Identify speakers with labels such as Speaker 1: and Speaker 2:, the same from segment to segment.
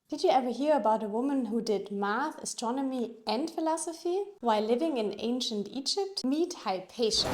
Speaker 1: Did you ever hear about a woman who did math, astronomy and philosophy while living in ancient Egypt? Meet Hypatia.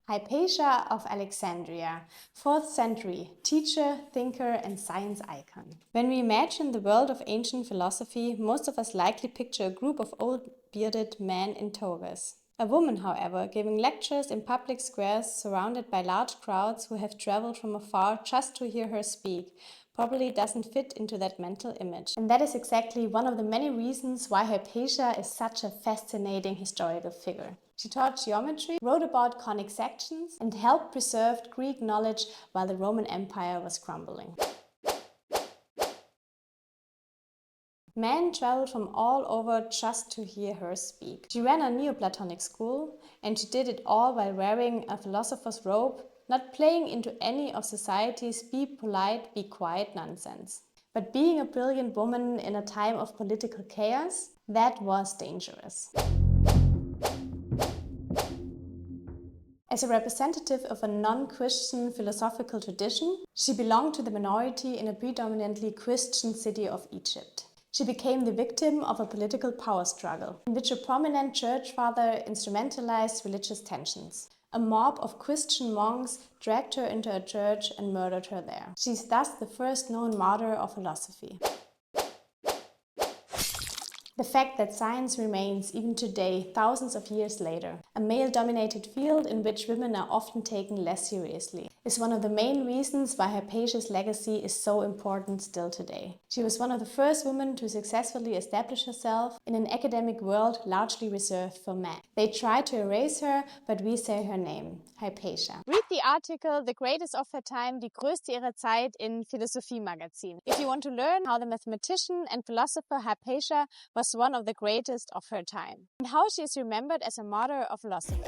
Speaker 1: Hypatia of Alexandria, 4th century, teacher, thinker and science icon. When we imagine the world of ancient philosophy, most of us likely picture a group of old bearded men in togas. A woman, however, giving lectures in public squares surrounded by large crowds who have traveled from afar just to hear her speak, probably doesn't fit into that mental image. And that is exactly one of the many reasons why Hypatia is such a fascinating historical figure. She taught geometry, wrote about conic sections, and helped preserve Greek knowledge while the Roman Empire was crumbling. Men traveled from all over just to hear her speak. She ran a Neoplatonic school, and she did it all while wearing a philosopher's robe, not playing into any of society's be polite, be quiet nonsense. But being a brilliant woman in a time of political chaos, that was dangerous. As a representative of a non-Christian philosophical tradition, she belonged to the minority in a predominantly Christian city of Egypt. She became the victim of a political power struggle, in which a prominent church father instrumentalized religious tensions. A mob of Christian monks dragged her into a church and murdered her there. She is thus the first known martyr of philosophy. The fact that science remains, even today, thousands of years later, a male-dominated field in which women are often taken less seriously, is one of the main reasons why Hypatia's legacy is so important still today. She was one of the first women to successfully establish herself in an academic world largely reserved for men. They tried to erase her, but we say her name, Hypatia.
Speaker 2: Read the article The Greatest of Her Time, Die größte ihrer Zeit in Philosophie magazine if you want to learn how the mathematician and philosopher Hypatia was one of the greatest of her time and how she is remembered as a martyr of philosophy.